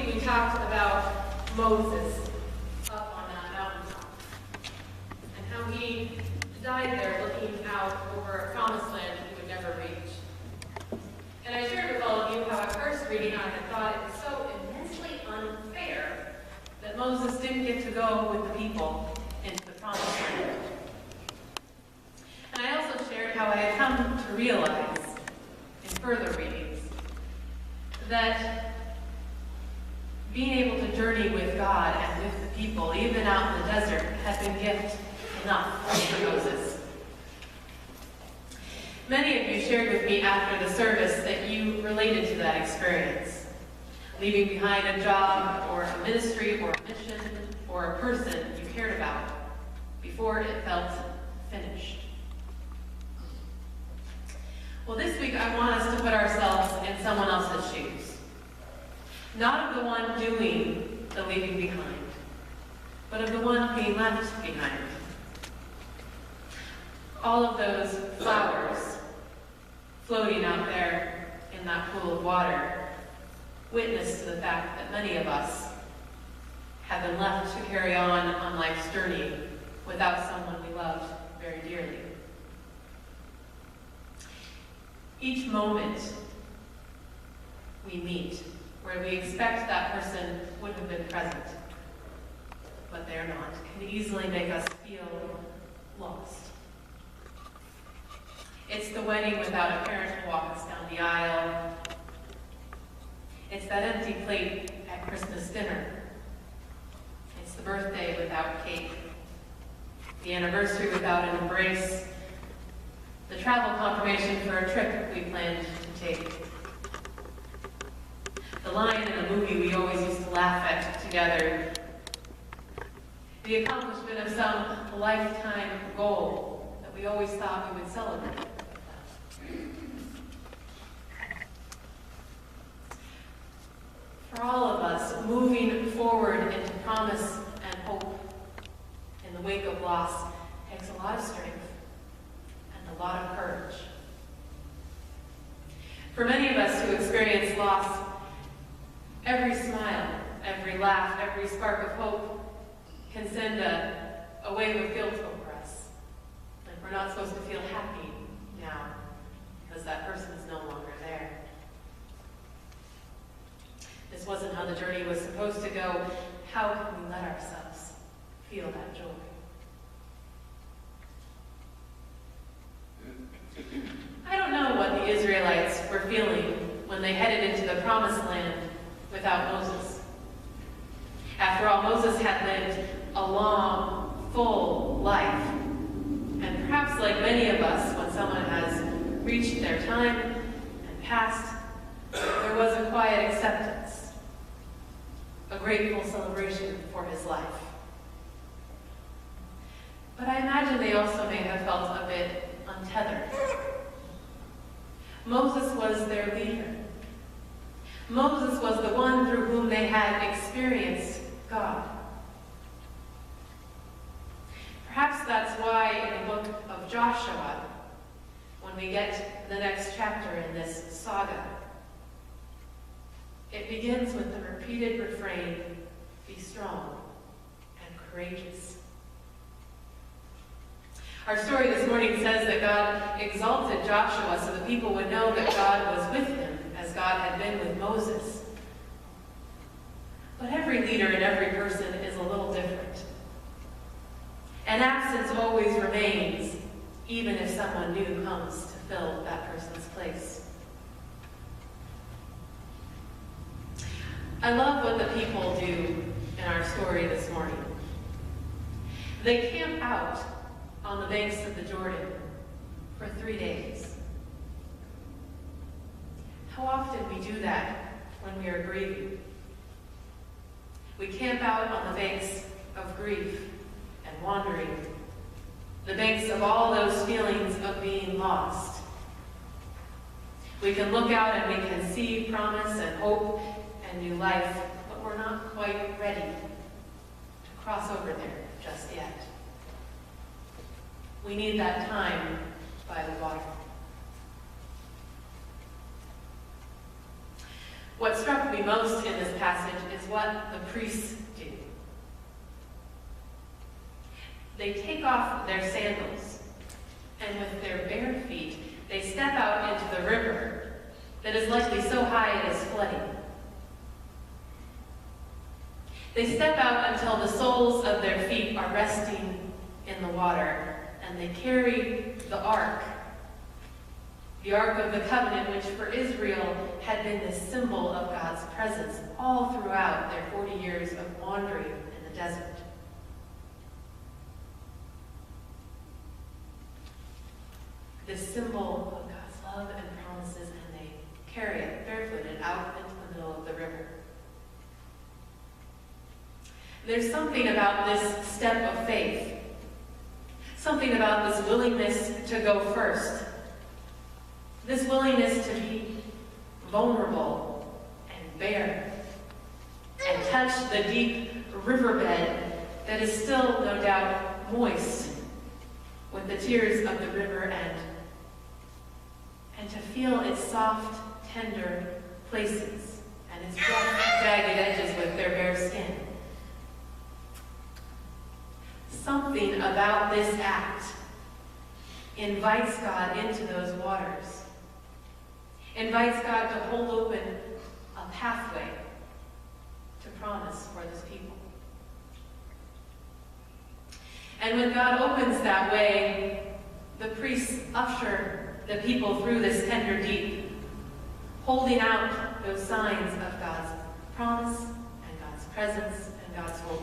week we talked about Moses up on that mountaintop and how he died there looking out over a promised land he would never reach. And I shared with all of you how at first reading I had thought it was so immensely unfair that Moses didn't get to go with the people into the promised land. And I also shared how I had come to realize in further readings that being able to journey with God and with the people, even out in the desert, had been gift enough for Moses. Many of you shared with me after the service that you related to that experience, leaving behind a job or a ministry or a mission or a person you cared about before it felt finished. Well, this week I want us to put ourselves in someone else's shoes. Not of the one doing the leaving behind, but of the one being left behind. All of those flowers floating out there in that pool of water witness to the fact that many of us have been left to carry on life's journey without someone we loved very dearly. Each moment we meet where we expect that person would have been present, but they're not, can easily make us feel lost. It's the wedding without a parent to walk us down the aisle. It's that empty plate at Christmas dinner. It's the birthday without cake, the anniversary without an embrace, the travel confirmation for a trip we planned to take. The line in a movie we always used to laugh at together. The accomplishment of some lifetime goal that we always thought we would celebrate. For all of us, moving forward into promise and hope in the wake of loss takes a lot of strength and a lot of courage. For many of us who experience loss, every smile, every laugh, every spark of hope can send a wave of guilt over us. Like we're not supposed to feel happy now because that person is no longer there. This wasn't how the journey was supposed to go. How can we let ourselves feel that joy? I don't know what the Israelites were feeling when they headed into the promised land without Moses. After all, Moses had lived a long, full life. And perhaps like many of us, when someone has reached their time and passed, there was a quiet acceptance, a grateful celebration for his life. But I imagine they also may have felt a bit untethered. Moses was their leader. Moses was the one through whom they had experienced God. Perhaps that's why in the book of Joshua, when we get to the next chapter in this saga, it begins with the repeated refrain, "Be strong and courageous." Our story this morning says that God exalted Joshua so the people would know that God was with him as God had been with Moses. But every leader and every person is a little different. And absence always remains, even if someone new comes to fill that person's place. I love what the people do in our story this morning. They camp out on the banks of the Jordan for 3 days. How often we do that when we are grieving. We camp out on the banks of grief and wandering, the banks of all those feelings of being lost. We can look out and we can see promise and hope and new life, but we're not quite ready to cross over there just yet. We need that time by the water. What struck me most in this passage is what the priests do. They take off their sandals, and with their bare feet, they step out into the river that is likely so high it is flooding. They step out until the soles of their feet are resting in the water, and they carry the Ark of the Covenant, which for Israel had been the symbol of God's presence all throughout their 40 years of wandering in the desert. This symbol of God's love and promises, and they carry it barefooted out into the middle of the river. There's something about this step of faith, something about this willingness to go first, this willingness to be vulnerable and bare, and touch the deep riverbed that is still, no doubt, moist with the tears of the river, and to feel its soft, tender places and its rough, jagged edges with their bare skin. Something about this act invites God into those waters, invites God to hold open a pathway to promise for this people. And when God opens that way, the priests usher the people through this tender deep, holding out those signs of God's promise and God's presence and God's hope.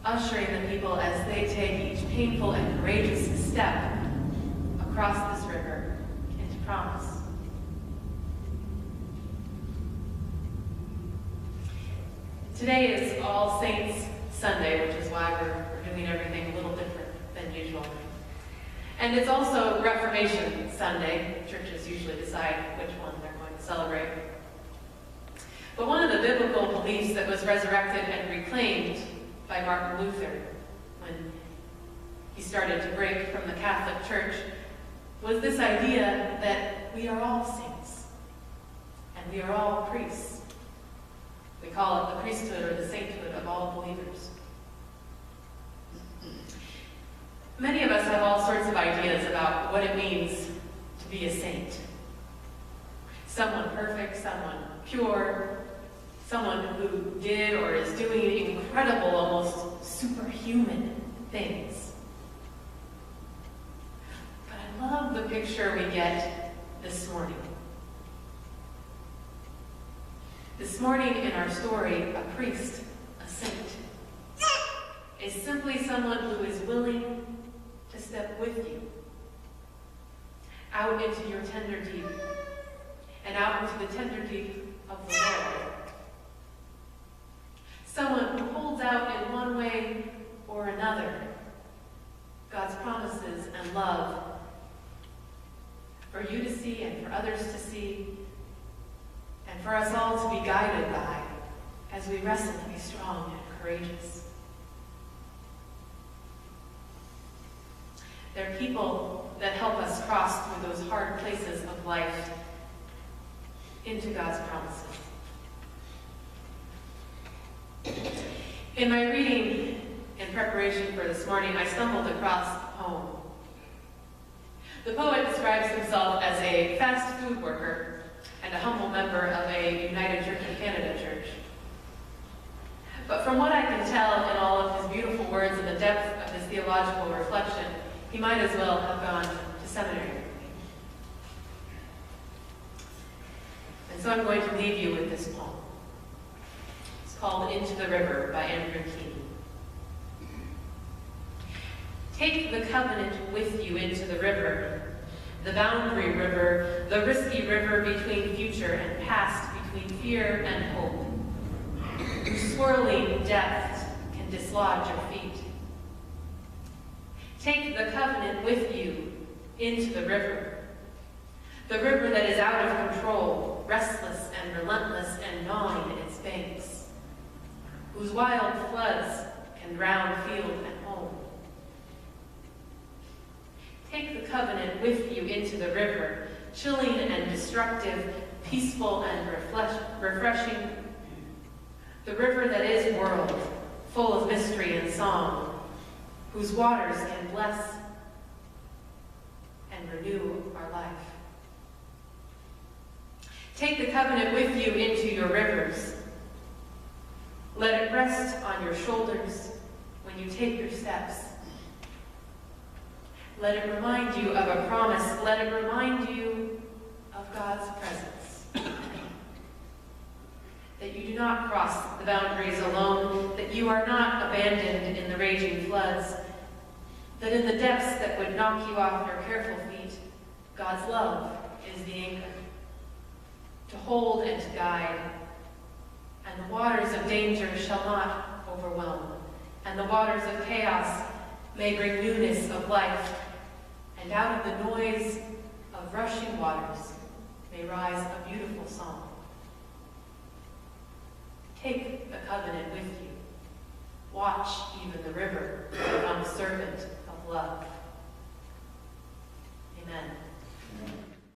Ushering the people as they take each painful and courageous step across this river into promise. Today is All Saints Sunday, which is why we're doing everything a little different than usual. And it's also Reformation Sunday. Churches usually decide which one they're going to celebrate. But one of the biblical beliefs that was resurrected and reclaimed by Martin Luther when he started to break from the Catholic Church was this idea that we are all saints and we are all priests. We call it the priesthood or the sainthood of all believers. Many of us have all sorts of ideas about what it means to be a saint. Someone perfect, someone pure, someone who did or is doing incredible, almost superhuman things. But I love the picture we get this morning. This morning in our story, a priest, a saint, is simply someone who is willing to step with you out into your tender deep and out into the tender deep of the world. Someone who holds out in one way or another God's promises and love for you to see and for others to see and for us all to be guided by as we wrestle to be strong and courageous. They're people that help us cross through those hard places of life into God's promises. In my reading in preparation for this morning, I stumbled across a poem. The poet describes himself as a fast food worker and a humble member of a United Church of Canada church. But from what I can tell in all of his beautiful words and the depth of his theological reflection, he might as well have gone to seminary. And so I'm going to leave you with this poem. It's called Into the River by Andrew Keene. Take the covenant with you into the river, the boundary river, the risky river between future and past, between fear and hope, whose swirling depths can dislodge your feet. Take the covenant with you into the river that is out of control, restless and relentless and gnawing its banks, whose wild floods can drown field and home. Take the covenant with you into the river chilling and destructive, peaceful and refreshing. The river that is world, full of mystery and song, whose waters can bless and renew our life. Take the covenant with you into your rivers. Let it rest on your shoulders when you take your steps. Let it remind you of a promise. Let it remind you of God's presence. That you do not cross the boundaries alone, that you are not abandoned in the raging floods, that in the depths that would knock you off your careful feet, God's love is the anchor, to hold and to guide, and the waters of danger shall not overwhelm, and the waters of chaos may bring newness of life, and out of the noise of rushing waters may rise a beautiful song. Take the covenant with you. Watch even the river become servant of love. Amen.